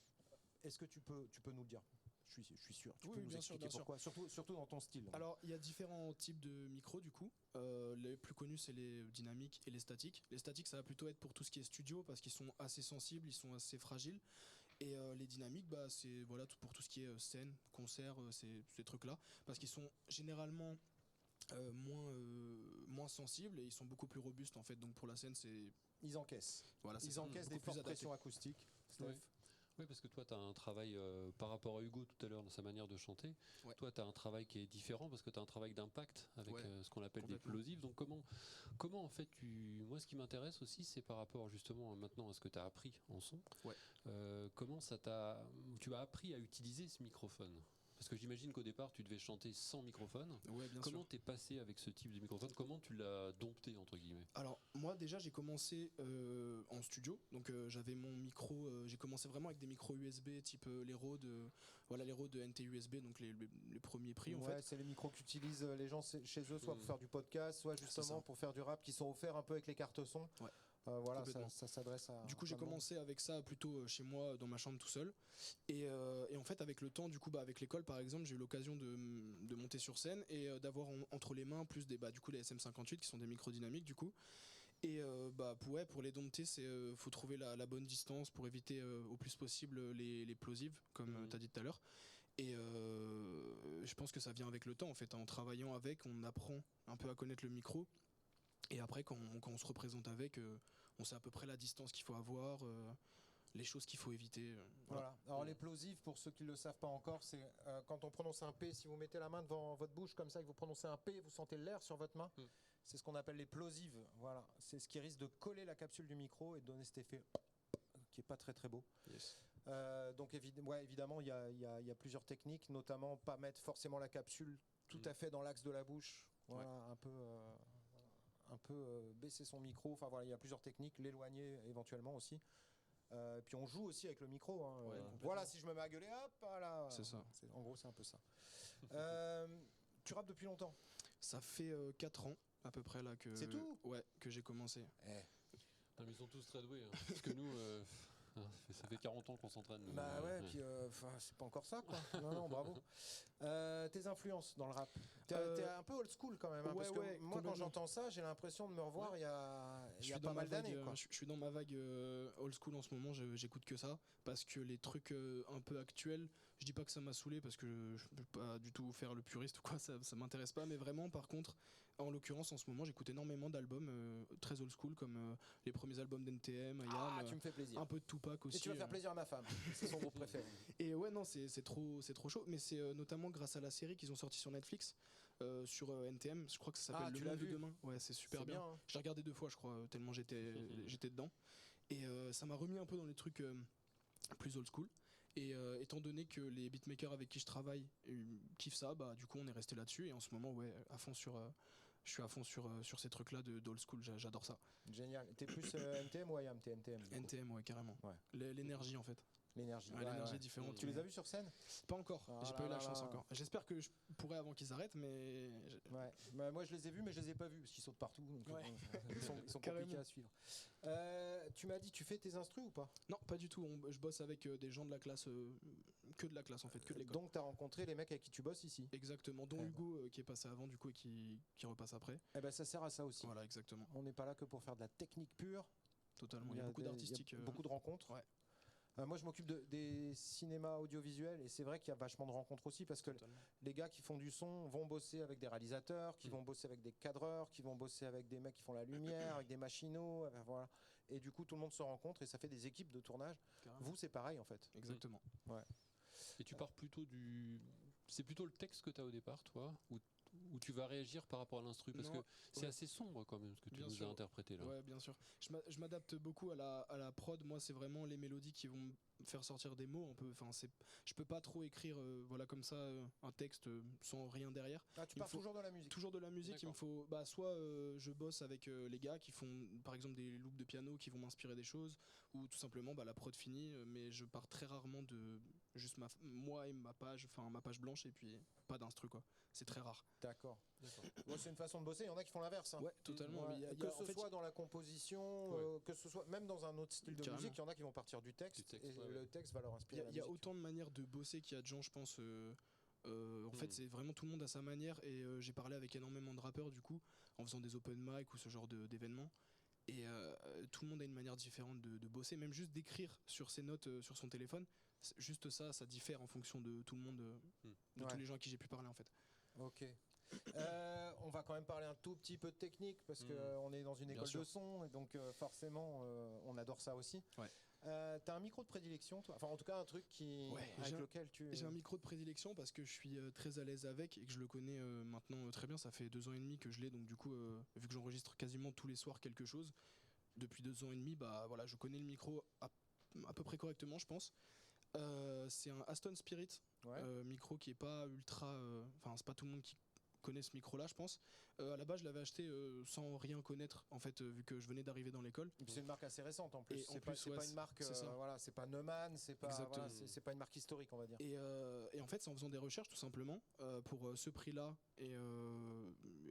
Est-ce que tu peux nous le dire? Je suis sûr. Tu peux nous bien sûr, expliquer pourquoi, surtout dans ton style. Alors, il y a différents types de micros du coup. Les plus connus, c'est les dynamiques et les statiques. Les statiques, ça va plutôt être pour tout ce qui est studio parce qu'ils sont assez sensibles, ils sont assez fragiles. Et les dynamiques, bah, c'est voilà, pour tout ce qui est scène, concert, ces trucs-là. Parce qu'ils sont généralement moins sensibles et ils sont beaucoup plus robustes en fait. Donc pour la scène, ils encaissent. Voilà, ils encaissent des fortes pressions acoustiques. Oui, parce que toi, tu as un travail, par rapport à Hugo tout à l'heure dans sa manière de chanter, ouais. Toi, tu as un travail qui est différent parce que tu as un travail d'impact avec ce qu'on appelle des plosives. Donc comment en fait, moi ce qui m'intéresse aussi, c'est par rapport justement maintenant à ce que tu as appris en son. Ouais. Comment tu as appris à utiliser ce microphone? Parce que j'imagine qu'au départ, tu devais chanter sans microphone. Ouais, bien Comment sûr. t'es passé avec ce type de microphone? Comment tu l'as dompté, entre guillemets? Alors, moi, déjà, j'ai commencé en studio. Donc, j'avais mon micro. J'ai commencé vraiment avec des micros USB type les Rode. Les Rode NT-USB, donc les premiers prix, en fait. C'est les micros qu'utilisent les gens chez eux, soit pour faire du podcast, soit justement pour faire du rap, qui sont offerts un peu avec les cartes son. Ouais. Voilà, ça s'adresse à. Du coup, j'ai commencé avec ça plutôt chez moi, dans ma chambre tout seul. Et en fait, avec le temps, du coup, avec l'école, par exemple, j'ai eu l'occasion de monter sur scène et d'avoir entre les mains plus des les SM58 qui sont des micros dynamiques, du coup. Et pour les dompter, faut trouver la bonne distance pour éviter au plus possible les plosives, comme tu as dit tout à l'heure. Et je pense que ça vient avec le temps, en fait. En travaillant avec, on apprend un peu à connaître le micro. Et après, quand on se représente avec, on sait à peu près la distance qu'il faut avoir, les choses qu'il faut éviter. Voilà. Alors les plosives, pour ceux qui ne le savent pas encore, c'est quand on prononce un P, si vous mettez la main devant votre bouche comme ça et que vous prononcez un P, vous sentez l'air sur votre main. C'est ce qu'on appelle les plosives. Voilà. C'est ce qui risque de coller la capsule du micro et de donner cet effet qui est pas très très beau. Yes. Donc évidemment, il y a plusieurs techniques, notamment pas mettre forcément la capsule tout à fait dans l'axe de la bouche. Voilà, un peu baisser son micro. Enfin voilà, il y a plusieurs techniques, l'éloigner éventuellement aussi. Puis on joue aussi avec le micro. Hein. Voilà, si je me mets à gueuler, hop, voilà. C'est ça. En gros, c'est un peu ça. Tu rappes depuis longtemps? Ça fait 4 ans à peu près là que. C'est tout? Ouais, que j'ai commencé. Non, mais ils sont tous très doués. Hein. Parce que nous, ça fait 40 ans qu'on s'entraîne. Bah ouais, puis c'est pas encore ça, quoi. Non, bravo. Tes influences dans le rap. T'es un peu old school quand même. Hein, parce que moi, quand j'entends ça, j'ai l'impression de me revoir il y a pas mal d'années. Je suis dans ma vague old school en ce moment, j'écoute que ça. Parce que les trucs un peu actuels, je dis pas que ça m'a saoulé parce que je peux pas du tout faire le puriste ou quoi, ça m'intéresse pas. Mais vraiment, par contre, en l'occurrence, en ce moment, j'écoute énormément d'albums très old school, comme les premiers albums d'NTM, IAM, tu me fais plaisir. un peu de Tupac aussi. Et tu vas faire plaisir à ma femme, c'est son groupe préféré. Et ouais, non, c'est trop chaud. Mais c'est notamment grâce à la série qu'ils ont sorti sur Netflix, sur NTM. Je crois que ça s'appelle Le Monde de Demain. Ouais, c'est super bien. Hein. J'ai regardé 2 fois, je crois, tellement j'étais dedans. Et ça m'a remis un peu dans les trucs plus old school. Et étant donné que les beatmakers avec qui je travaille kiffent ça, bah du coup on est resté là-dessus. Et en ce moment, ouais, je suis à fond sur ces trucs-là d'old school. J'adore ça. Génial. T'es plus NTM ou IAM? T'es NTM. NTM, ouais, carrément. Ouais. L'énergie en fait. L'énergie. L'énergie est différente. Tu les as vus sur scène? Pas encore. J'ai pas eu la chance encore. J'espère que je pourrais avant qu'ils arrêtent, mais. Ouais. Bah, moi je les ai vus, mais je les ai pas vus parce qu'ils sautent partout. Donc ils sont compliqués à suivre. Tu m'as dit, tu fais tes instrus ou pas? Non, pas du tout. Je bosse avec des gens de la classe, que de la classe en fait, que de l'école. Donc t'as rencontré les mecs avec qui tu bosses ici? Exactement. Dont Hugo qui est passé avant du coup et qui repasse après. Eh ben ça sert à ça aussi. Voilà, exactement. On n'est pas là que pour faire de la technique pure. Totalement. Il y a beaucoup d'artistique. Beaucoup de rencontres. Ouais. Moi je m'occupe des cinémas audiovisuels et c'est vrai qu'il y a vachement de rencontres aussi parce que les gars qui font du son vont bosser avec des réalisateurs, qui vont bosser avec des cadreurs, qui vont bosser avec des mecs qui font la lumière, avec des machinaux, voilà. Et du coup tout le monde se rencontre et ça fait des équipes de tournage. Carrément. Vous c'est pareil en fait. Exactement. Ouais. Et tu pars plutôt c'est plutôt le texte que tu as au départ toi ou tu vas réagir par rapport à l'instru parce que c'est assez sombre quand même ce que tu nous as interprété là. Ouais, bien sûr. Je m'adapte beaucoup à la prod. Moi, c'est vraiment les mélodies qui vont faire sortir des mots. Je peux pas trop écrire voilà comme ça un texte sans rien derrière. Tu pars toujours de la musique. Toujours de la musique. Il me faut soit je bosse avec les gars qui font par exemple des loops de piano qui vont m'inspirer des choses ou tout simplement la prod finie. Mais je pars très rarement de juste moi et ma page blanche et puis pas d'instru quoi. C'est très rare. D'accord. Moi, c'est une façon de bosser. Il y en a qui font l'inverse. Hein. Ouais, totalement. Ouais. Que ce soit dans la composition, que ce soit même dans un autre style de musique, il y en a qui vont partir du texte et le texte va leur inspirer. Il y a autant de manières de bosser qu'il y a de gens, je pense. En fait, c'est vraiment tout le monde à sa manière. Et j'ai parlé avec énormément de rappeurs du coup, en faisant des open mic ou ce genre d'événements. Et tout le monde a une manière différente de bosser, même juste d'écrire sur ses notes sur son téléphone. Juste ça diffère en fonction de tout le monde, de tous les gens à qui j'ai pu parler en fait. Ok. On va quand même parler un tout petit peu de technique parce qu'on est dans une école de son et donc forcément on adore ça aussi. Ouais. T'as un micro de prédilection toi? Enfin en tout cas un truc avec lequel tu... J'ai un micro de prédilection parce que je suis très à l'aise avec et que je le connais maintenant très bien. Ça fait 2 ans et demi que je l'ai, donc du coup vu que j'enregistre quasiment tous les soirs quelque chose depuis 2 ans et demi, voilà, je connais le micro à peu près correctement je pense. C'est un Aston Spirit, micro qui est pas ultra, c'est pas tout le monde qui connaît ce micro là je pense. À la base je l'avais acheté sans rien connaître en fait vu que je venais d'arriver dans l'école. Et puis c'est une marque assez récente en plus. C'est pas une marque voilà, c'est pas Neumann, c'est pas une marque historique on va dire. Et en fait c'est en faisant des recherches tout simplement pour ce prix là et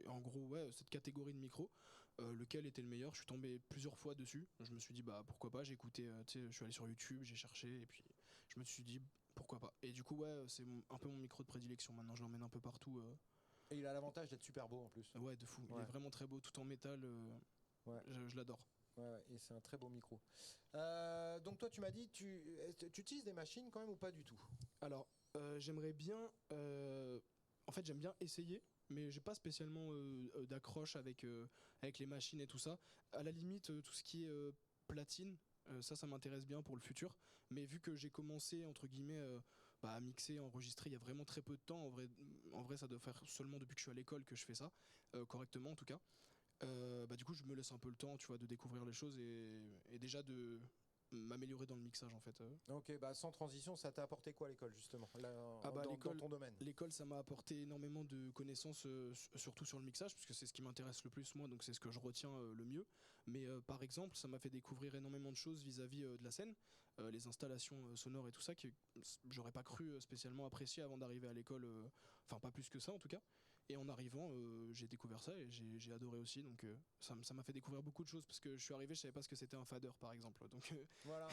en gros cette catégorie de micro. Lequel était le meilleur, je suis tombé plusieurs fois dessus, je me suis dit pourquoi pas, j'ai écouté, je suis allé sur YouTube, j'ai cherché et puis je me suis dit pourquoi pas. Et du coup c'est un peu mon micro de prédilection maintenant, je l'emmène un peu partout. Et il a l'avantage d'être super beau en plus. Ouais, de fou, il est vraiment très beau, tout en métal, je l'adore. Ouais, et c'est un très beau micro. Donc toi tu m'as dit, tu utilises des machines quand même ou pas du tout? Alors j'aimerais bien, en fait j'aime bien essayer. Mais j'ai pas spécialement d'accroche avec les machines et tout ça. À la limite, tout ce qui est platine, Ça m'intéresse bien pour le futur. Mais vu que j'ai commencé, entre guillemets, à mixer, enregistrer il y a vraiment très peu de temps, en vrai ça doit faire seulement depuis que je suis à l'école que je fais ça, correctement en tout cas. Du coup je me laisse un peu le temps, tu vois, de découvrir les choses et déjà de m'améliorer dans le mixage en fait. Ok, sans transition, ça t'a apporté quoi l'école justement l'école, dans ton domaine? L'école, ça m'a apporté énormément de connaissances, surtout sur le mixage, puisque c'est ce qui m'intéresse le plus moi, donc c'est ce que je retiens le mieux. Mais par exemple, ça m'a fait découvrir énormément de choses vis-à-vis de la scène, les installations sonores et tout ça que j'aurais pas cru spécialement apprécier avant d'arriver à l'école, enfin pas plus que ça en tout cas. Et en arrivant, j'ai découvert ça et j'ai adoré aussi. Donc ça m'a fait découvrir beaucoup de choses parce que je suis arrivé, je savais pas ce que c'était un fader par exemple. Donc voilà.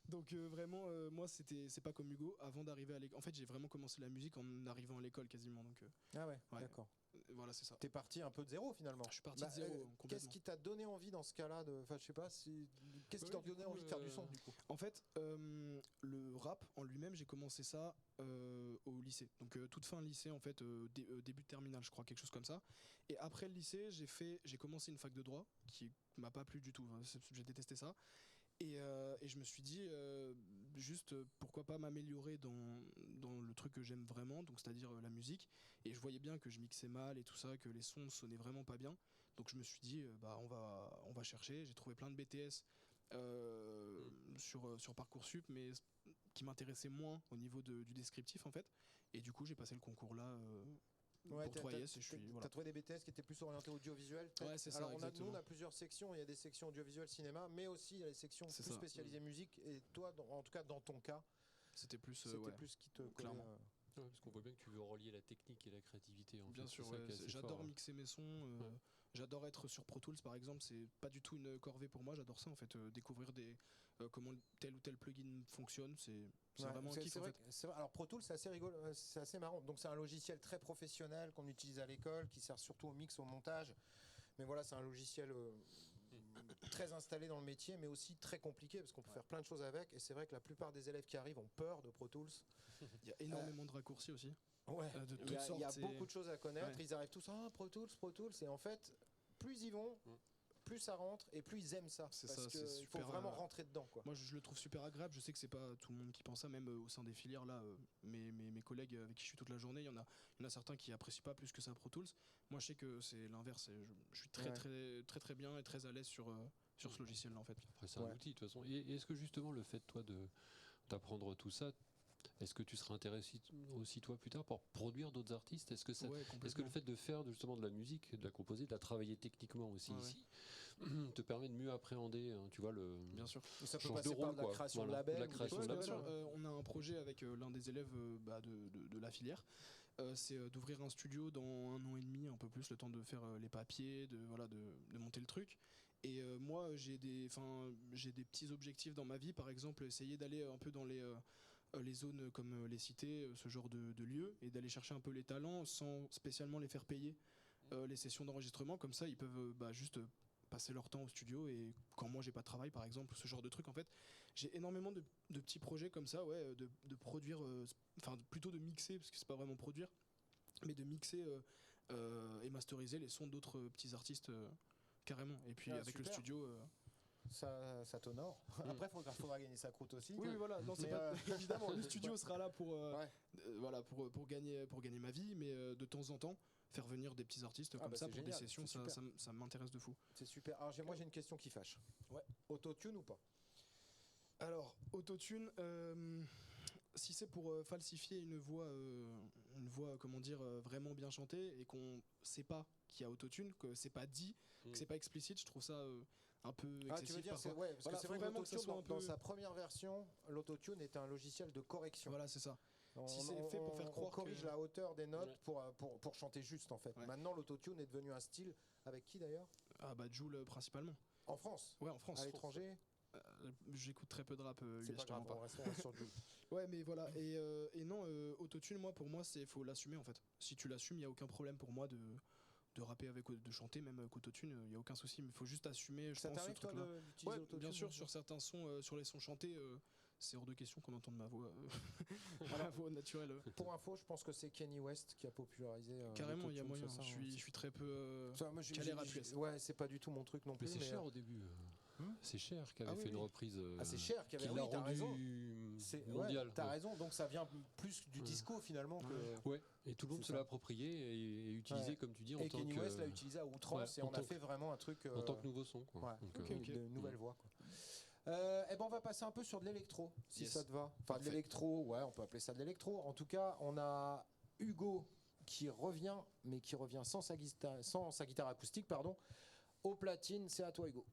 donc vraiment, moi c'est pas comme Hugo. Avant d'arriver à l'école, en fait j'ai vraiment commencé la musique en arrivant à l'école quasiment. Donc ah ouais. D'accord. Voilà, c'est ça. T'es parti un peu de zéro finalement. Je suis parti de zéro. Qu'est-ce qui t'a donné envie dans ce cas-là je sais pas, qu'est-ce qui t'a donné envie de faire du son du coup? En fait, le rap en lui-même, j'ai commencé ça au lycée. Donc toute fin lycée en fait, début de terminale, je crois, quelque chose comme ça. Et après le lycée, j'ai commencé une fac de droit qui m'a pas plu du tout. J'ai détesté ça. Et je me suis dit juste pourquoi pas m'améliorer dans le truc que j'aime vraiment, donc c'est-à-dire la musique. Et je voyais bien que je mixais mal et tout ça, que les sons sonnaient vraiment pas bien. Donc je me suis dit on va chercher. J'ai trouvé plein de BTS sur Parcoursup, mais qui m'intéressaient moins au niveau du descriptif en fait. Et du coup j'ai passé le concours là. Pour 3S, t'as trouvé des BTS qui étaient plus orientés audiovisuel. Ouais, c'est ça. Alors nous on a plusieurs sections, il y a des sections audiovisuel cinéma, mais aussi il y a les sections plus spécialisées musique. Et toi, en tout cas dans ton cas, c'était plus plus qui te clairement. Parce qu'on voit bien que tu veux relier la technique et la créativité. Bien sûr, j'adore mixer mes sons. J'adore être sur Pro Tools par exemple, c'est pas du tout une corvée pour moi, j'adore ça en fait, découvrir comment tel ou tel plugin fonctionne, c'est vraiment un kiff en fait. Alors Pro Tools c'est assez rigolo, c'est assez marrant, donc c'est un logiciel très professionnel qu'on utilise à l'école, qui sert surtout au mix, au montage, mais voilà c'est un logiciel très installé dans le métier, mais aussi très compliqué parce qu'on peut faire plein de choses avec, et c'est vrai que la plupart des élèves qui arrivent ont peur de Pro Tools. Il y a énormément de raccourcis aussi. Ouais, il y a beaucoup de choses à connaître. Ils arrivent tous Pro Tools, et en fait, plus ils vont, plus ça rentre et plus ils aiment ça. Parce qu'il faut vraiment rentrer dedans, quoi. Moi, je le trouve super agréable. Je sais que c'est pas tout le monde qui pense ça, même au sein des filières là. Mes collègues avec qui je suis toute la journée, il y en a certains qui apprécient pas plus que ça Pro Tools. Moi, je sais que c'est l'inverse. Je suis très bien et très à l'aise sur ce logiciel là en fait. Après, c'est un outil de toute façon. Et est-ce que justement le fait toi d'apprendre tout ça, est-ce que tu seras intéressé aussi toi plus tard pour produire d'autres artistes? Est-ce que le fait de faire justement de la musique, de la composer, de la travailler techniquement aussi ici, te permet de mieux appréhender, tu vois, bien sûr. Ça peut passer par de la création de label. On a un projet avec l'un des élèves de la filière. C'est d'ouvrir un studio dans 1 an et demi, un peu plus, le temps de faire les papiers, de monter le truc. Et moi j'ai des petits objectifs dans ma vie, par exemple essayer d'aller un peu dans les zones comme les cités, ce genre de lieux, et d'aller chercher un peu les talents sans spécialement les faire payer les sessions d'enregistrement. Comme ça ils peuvent juste passer leur temps au studio, et quand moi j'ai pas de travail par exemple, ce genre de truc en fait. J'ai énormément de petits projets comme ça, de produire, plutôt de mixer, parce que c'est pas vraiment produire, mais de mixer et masteriser les sons d'autres petits artistes carrément. Et puis avec super. Le studio ça t'honore. Après faudra gagner sa croûte aussi. Oui, voilà, non, c'est pas évidemment le studio sera là pour gagner ma vie, mais de temps en temps faire venir des petits artistes comme ça pour des sessions, ça m'intéresse de fou. C'est super. Alors moi j'ai une question qui fâche. Autotune ou pas? Alors autotune, si c'est pour falsifier une voix comment dire, vraiment bien chantée, et qu'on sait pas qu'il y a autotune, que c'est pas dit, que c'est pas explicite, je trouve ça un peu excessif. Tu veux dire, parce que c'est vrai que l'autotune, dans sa première version, l'autotune était un logiciel de correction. Voilà, c'est ça. Si c'est fait pour faire croire on corrige la hauteur des notes pour chanter juste en fait. Maintenant l'autotune est devenu un style. Avec qui d'ailleurs? Jul principalement. En France? Ouais, en France. À l'étranger? J'écoute très peu de rap, c'est pas grave, on restera sur Jul. Ouais, mais voilà, et non, autotune, pour moi faut l'assumer en fait. Si tu l'assumes, il y a aucun problème pour moi de rapper de chanter même avec autotune, il y a aucun souci, mais il faut juste assumer, je pense, ce truc là. Ouais, bien sûr, sur certains sons, sur les sons chantés, c'est hors de question qu'on entende ma voix ma voix naturelle. Pour info, je pense que c'est Kanye West qui a popularisé carrément, il y a moyen. Je suis très peu calé rap US. Ouais, c'est pas du tout mon truc non plus, mais c'est cher au début. C'est Cher qui avait fait une reprise. C'est Cher qui avait l'a t'as raison. Mondial. T'as raison, donc ça vient plus du disco finalement que. Ouais, et tout le monde se l'a approprié et utilisé, comme tu dis, en tant que. Et Kanye West l'a utilisé à outrance et on a fait vraiment un truc. En tant que nouveau son, quoi. De nouvelles voix, quoi. Et ben on va passer un peu sur de l'électro, si ça te va. Enfin, de l'électro, on peut appeler ça de l'électro. En tout cas, on a Hugo qui revient, mais qui revient sans sa guitare acoustique, pardon. Au platine, c'est à toi, Hugo.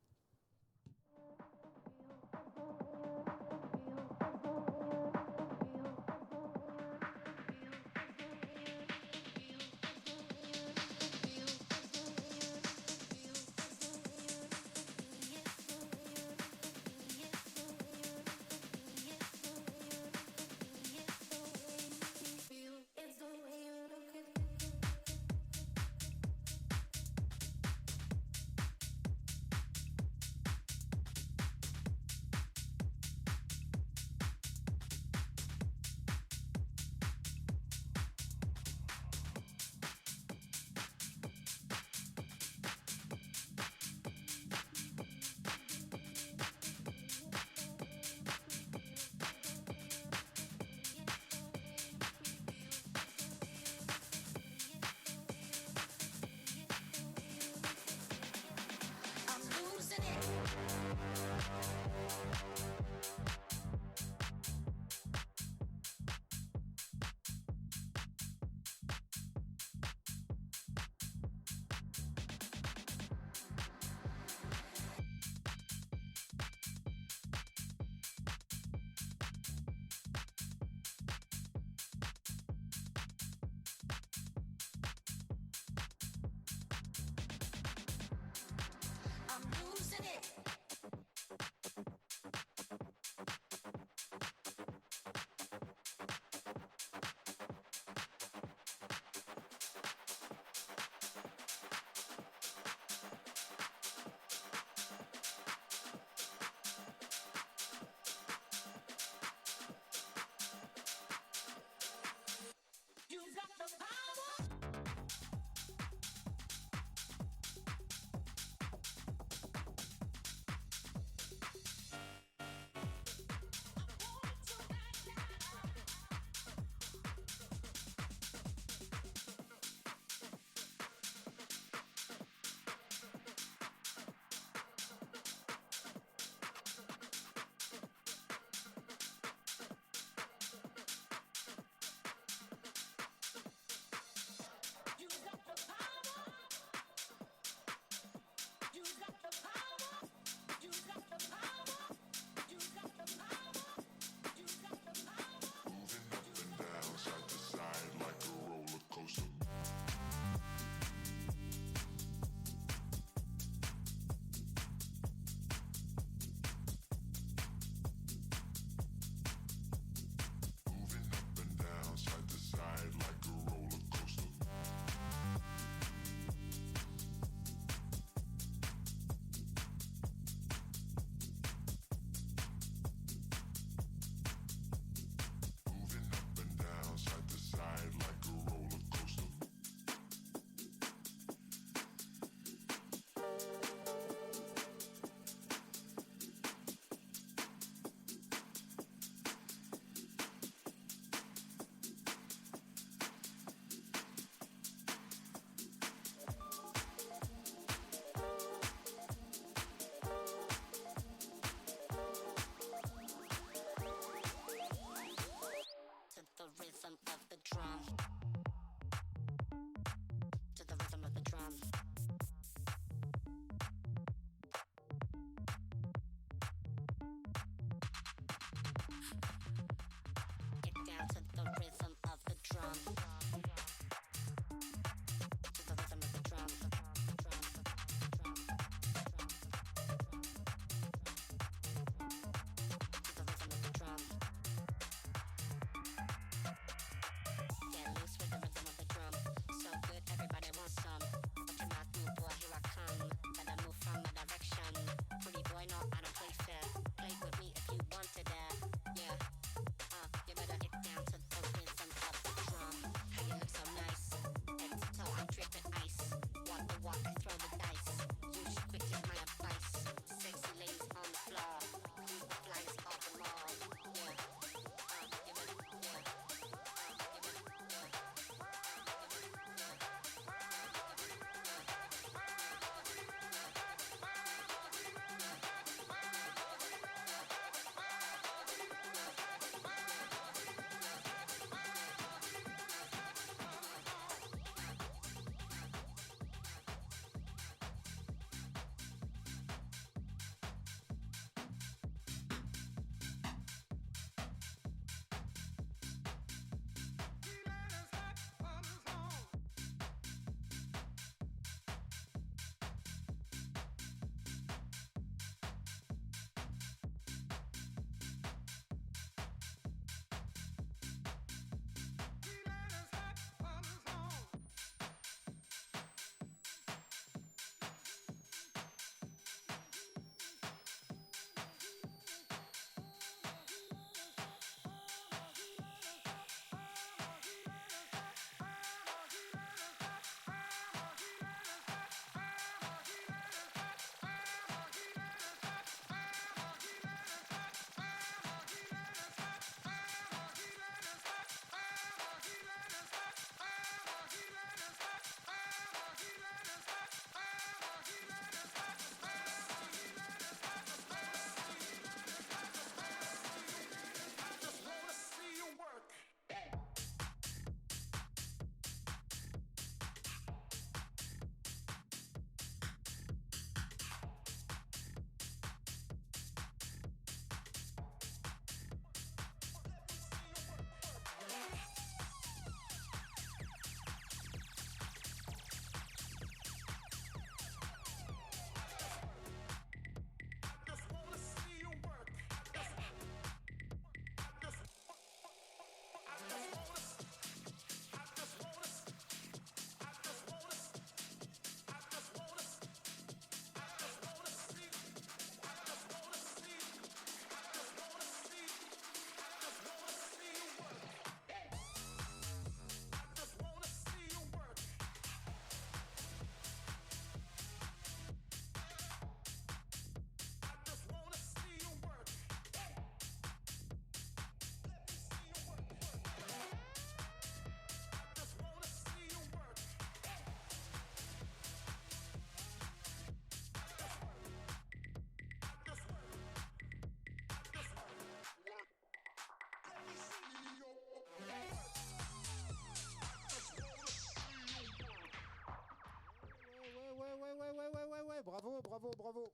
bravo, bravo, bravo.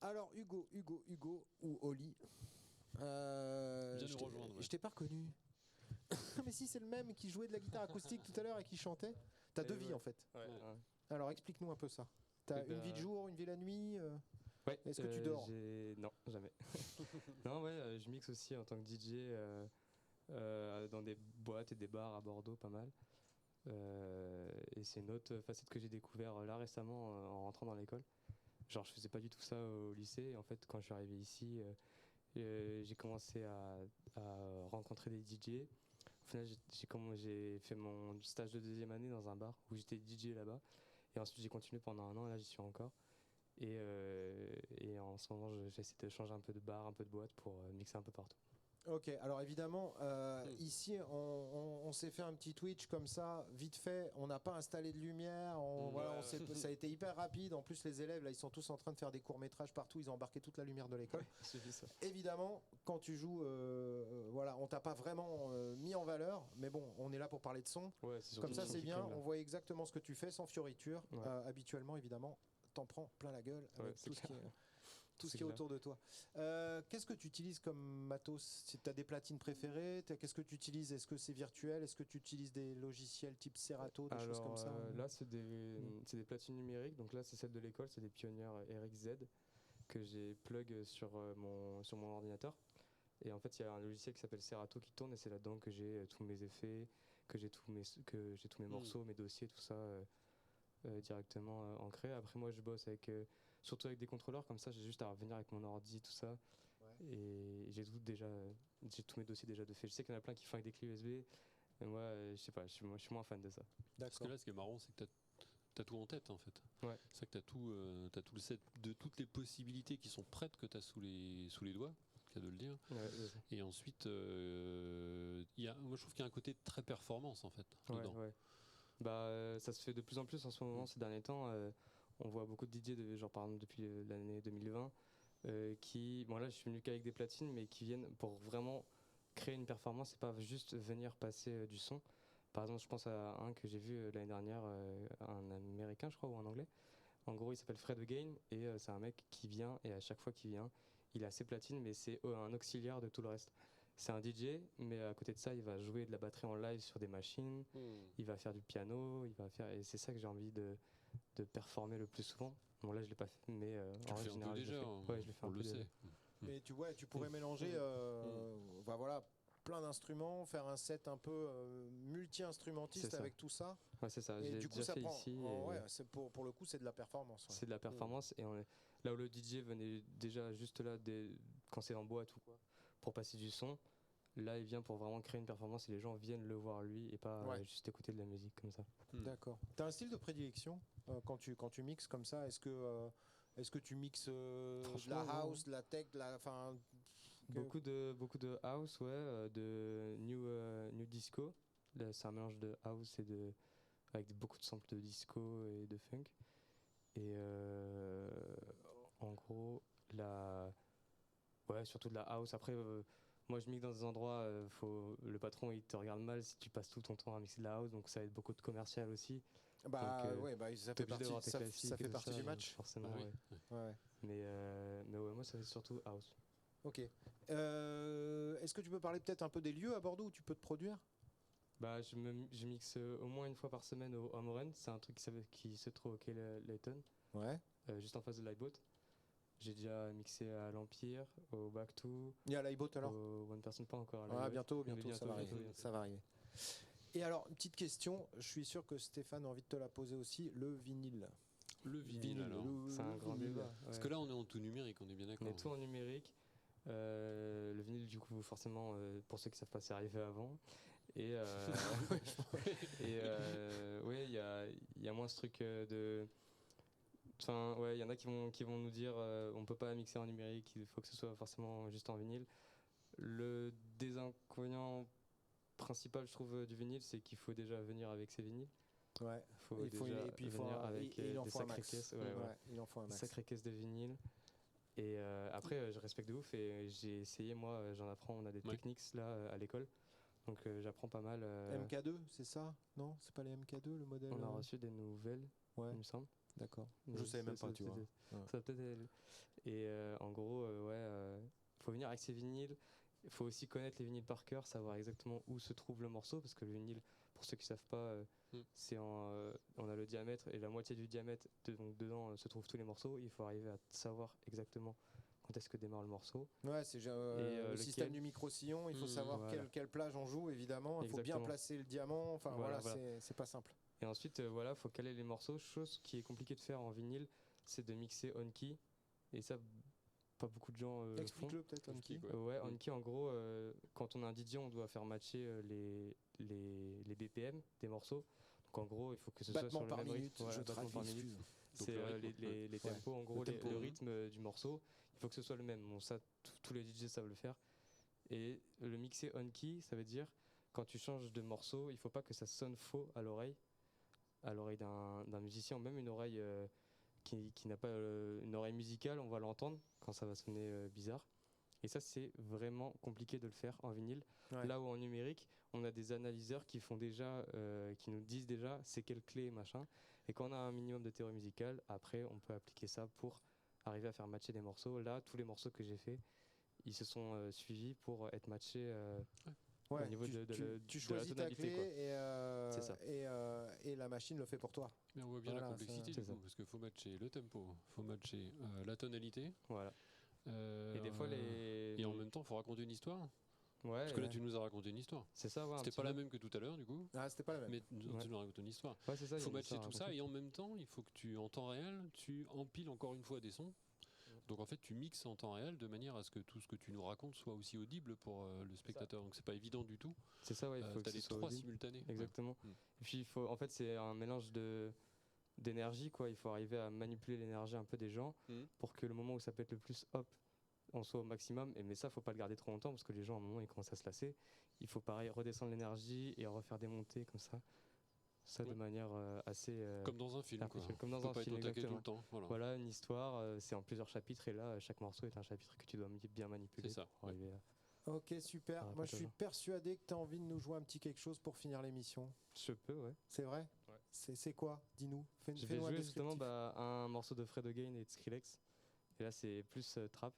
Alors Hugo ou Oli. Viens nous rejoindre. Ouais. Je t'ai pas reconnu. Mais si, c'est le même qui jouait de la guitare acoustique tout à l'heure et qui chantait. T'as deux vies en fait. Ouais. Alors explique-nous un peu ça. T'as une vie de jour, une vie la nuit. Ouais. Est-ce que tu dors? Non, jamais. Non, ouais, je mixe aussi en tant que DJ dans des boîtes et des bars à Bordeaux, pas mal. Et c'est une autre facette que j'ai découvert là récemment en rentrant dans l'école. Genre, je faisais pas du tout ça au lycée. Et en fait, quand je suis arrivé ici, j'ai commencé à rencontrer des DJ. Au final, j'ai fait mon stage de deuxième année dans un bar où j'étais DJ là-bas. Et ensuite, j'ai continué pendant un an et là, j'y suis encore. Et en ce moment, j'essaie de changer un peu de bar, un peu de boîte pour mixer un peu partout. Ok, alors évidemment, ici, on s'est fait un petit Twitch comme ça, vite fait. On n'a pas installé de lumière. Ça a été hyper rapide. En plus, les élèves, là, ils sont tous en train de faire des courts-métrages partout. Ils ont embarqué toute la lumière de l'école. J'ai vu ça. Évidemment, quand tu joues, on t'a pas vraiment mis en valeur. Mais bon, on est là pour parler de son. Ouais, comme ça, c'est bien. On voit exactement ce que tu fais sans fioriture. Ouais. Habituellement, évidemment, t'en prends plein la gueule avec tout ce qui est autour de toi. Qu'est-ce que tu utilises comme matos? Si tu as des platines préférées, qu'est-ce que tu utilises? Est-ce que c'est virtuel? Est-ce que tu utilises des logiciels type Serato, des choses comme ça? Là, c'est des platines numériques. Donc là, c'est celle de l'école, c'est des Pioneer RXZ que j'ai plug sur mon ordinateur. Et en fait, il y a un logiciel qui s'appelle Serato qui tourne et c'est là-dedans que j'ai tous mes effets, que j'ai tous mes morceaux, mes dossiers, tout ça directement ancré. Après, moi, je bosse surtout avec des contrôleurs, comme ça j'ai juste à revenir avec mon ordi, tout ça. Ouais. Et j'ai tous mes dossiers déjà de fait. Je sais qu'il y en a plein qui font avec des clés USB, mais moi je sais pas, je suis moins fan de ça. Parce que là, ce qui est marrant, c'est que t'as tout en tête en fait. Ouais. C'est que t'as tout le set de toutes les possibilités qui sont prêtes que t'as sous les doigts, c'est le cas de le dire. Ouais. Et ensuite, moi je trouve qu'il y a un côté très performance en fait dedans. Ouais. Bah ça se fait de plus en plus en ce moment, ces derniers temps. On voit beaucoup de DJ, genre par exemple depuis l'année 2020, là je suis venu qu'avec des platines, mais qui viennent pour vraiment créer une performance et pas juste venir passer du son. Par exemple, je pense à un que j'ai vu l'année dernière, un américain je crois, ou un anglais. En gros, il s'appelle Fred Again et c'est un mec qui vient, et à chaque fois qu'il vient, il a ses platines, mais c'est un auxiliaire de tout le reste. C'est un DJ, mais à côté de ça, il va jouer de la batterie en live sur des machines, il va faire du piano, et c'est ça que j'ai envie de performer le plus souvent. Bon, là je l'ai pas fait, mais en général déjà, je l'ai fait un peu déjà. Mais tu pourrais mélanger plein d'instruments, faire un set un peu multi-instrumentiste avec tout ça. Ouais, c'est ça. Et du coup, ça fait prend. Ici c'est pour le coup, c'est de la performance. Ouais. C'est de la performance, et là où le DJ venait déjà juste là quand c'est en boîte ou quoi, pour passer du son. Là, il vient pour vraiment créer une performance et les gens viennent le voir lui et pas juste écouter de la musique comme ça. D'accord. T'as un style de prédilection quand tu mixes comme ça? Est-ce que tu mixes de la house, de la tech, beaucoup de house, de new disco. Là, c'est un mélange de house avec beaucoup de samples de disco et de funk. Et en gros, surtout de la house. Après. Moi, je mixe dans des endroits, le patron il te regarde mal si tu passes tout ton temps à mixer de la house, donc ça va être beaucoup de commercial aussi. Ça fait partie du match. Forcément, ouais. Mais moi, ça fait surtout house. Ok. Est-ce que tu peux parler peut-être un peu des lieux à Bordeaux où tu peux te produire? Bah, je mixe au moins une fois par semaine au Homeland. C'est un truc qui se trouve au Quai Layton. Ouais. Juste en face de l'iBoat. J'ai déjà mixé à l'Empire, au Back 2. Il y a l'iBoat alors? Au One Person, pas encore. Bientôt, ça va arriver. Et alors, une petite question, je suis sûr que Stéphane a envie de te la poser aussi, le vinyle. Le vinyle alors. C'est un grand débat. Ouais. Parce que là, on est en tout numérique, on est bien d'accord. On est tout en numérique. Le vinyle, du coup, forcément, pour ceux qui ne savent pas, c'est arrivé avant. Et il y a moins ce truc de... Enfin, il y en a qui vont nous dire on peut pas mixer en numérique, il faut que ce soit forcément juste en vinyle. Le désinconvénient principal, je trouve, du vinyle, c'est qu'il faut déjà venir avec ses vinyles. Ouais. Il faut venir avec des sacrées caisses. Il en faut un max. Des sacrées caisses de vinyle. Et après, je respecte de ouf et j'ai essayé, moi, j'en apprends, on a des techniques là à l'école. Donc j'apprends pas mal. MK2, c'est ça? Non, c'est pas les MK2 le modèle? On a reçu des nouvelles, ouais. il me semble. D'accord. Mais Je savais même pas, tu vois. Ça peut-être. Et en gros, faut venir avec ses vinyles. Il faut aussi connaître les vinyles par cœur, savoir exactement où se trouve le morceau, parce que le vinyle, pour ceux qui savent pas, c'est on a le diamètre et la moitié du diamètre, donc dedans se trouvent tous les morceaux. Il faut arriver à savoir exactement quand est-ce que démarre le morceau. Ouais, c'est le système du micro-sillon. Il faut savoir quelle plage on joue, évidemment. Il faut bien placer le diamant. Enfin, voilà. C'est pas simple. Et ensuite, faut caler les morceaux. Chose qui est compliquée de faire en vinyle, c'est de mixer on-key. Et ça, pas beaucoup de gens explique-le peut-être, on-key. Ouais, on-key, en gros, quand on a un DJ, on doit faire matcher les BPM des morceaux. Donc en gros, il faut que ce soit sur le même rythme. Battement par minute. C'est les tempos, en gros, le rythme du morceau. Il faut que ce soit le même. Bon, ça, tous les DJ savent le faire. Et le mixer on-key, ça veut dire, quand tu changes de morceau, il faut pas que ça sonne faux à l'oreille d'un musicien, même une oreille qui n'a pas une oreille musicale, on va l'entendre quand ça va sonner bizarre. Et ça, c'est vraiment compliqué de le faire en vinyle. Là où en numérique, on a des analyseurs qui font déjà, qui nous disent déjà c'est quelle clé, machin. Et quand on a un minimum de théorie musicale, après, on peut appliquer ça pour arriver à faire matcher des morceaux. Là, tous les morceaux que j'ai faits, ils se sont suivis pour être matchés au niveau tu choisis ta clé et la machine le fait pour toi. Mais on voit bien la complexité du coup, parce qu'il faut matcher le tempo, il faut matcher la tonalité. Voilà. Et des fois et en même temps, il faut raconter une histoire. Ouais, parce que là, tu nous as raconté une histoire. C'est ça, c'était pas la même que tout à l'heure, du coup. Ah, c'était pas la même. Mais tu nous as raconté une histoire. Ouais, c'est ça. Il faut matcher tout ça, et en même temps, il faut que tu, en temps réel, tu empiles encore une fois des sons. Donc en fait, tu mixes en temps réel de manière à ce que tout ce que tu nous racontes soit aussi audible pour le spectateur. Donc c'est pas évident du tout. C'est ça, ouais. Il faut que les trois simultanés. Exactement. Et puis en fait, c'est un mélange d'énergie, quoi. Il faut arriver à manipuler l'énergie un peu des gens pour que le moment où ça peut être le plus hop, on soit au maximum. Mais ça, faut pas le garder trop longtemps parce que les gens, à un moment, ils commencent à se lasser. Il faut pareil redescendre l'énergie et refaire des montées comme ça. Ça de manière assez comme dans un film, quoi. Comme dans un film, exactement. Tout le temps. Voilà, une histoire, c'est en plusieurs chapitres et là chaque morceau est un chapitre que tu dois bien manipuler. C'est ça. Pour arriver ok, super. Moi je suis persuadé que tu as envie de nous jouer un petit quelque chose pour finir l'émission. Je peux, ouais. C'est vrai? Ouais. C'est quoi? Dis-nous. Je vais jouer justement un morceau de Fred Again et de Skrillex. Et là c'est plus trap.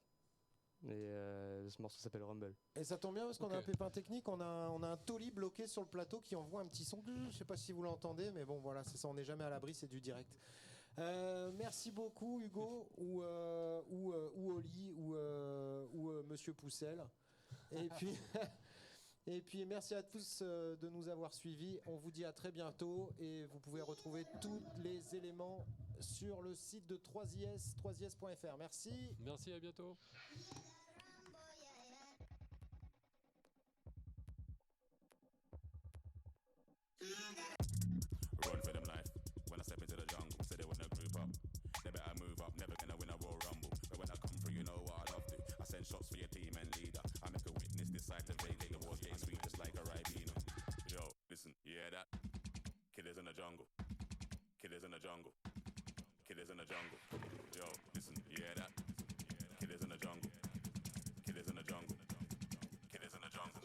Et ce morceau s'appelle Rumble. Et ça tombe bien parce qu'on a un pépin technique, on a un Tolly bloqué sur le plateau qui envoie un petit son. Je sais pas si vous l'entendez, mais bon voilà, c'est ça, on n'est jamais à l'abri, c'est du direct. Merci beaucoup Hugo ou Oli ou Monsieur Poussel. Et puis merci à tous de nous avoir suivis. On vous dit à très bientôt et vous pouvez retrouver tous les éléments sur le site de 3is, 3is.fr. Merci. Merci, à bientôt. Run for them life. When I step into the jungle, say they wanna group up. They better move up, never gonna win a Royal Rumble. But when I come through, you know what I love to. I send shots for your team and leader. I make a witness decide to vacate the war's getting sweet just like a Ribena. Yo, listen, you hear that? Killers in the jungle. Killers in the jungle. Killers in the jungle. Yo, listen, you hear that? Killers in the jungle. Killers in the jungle. Killers in the jungle.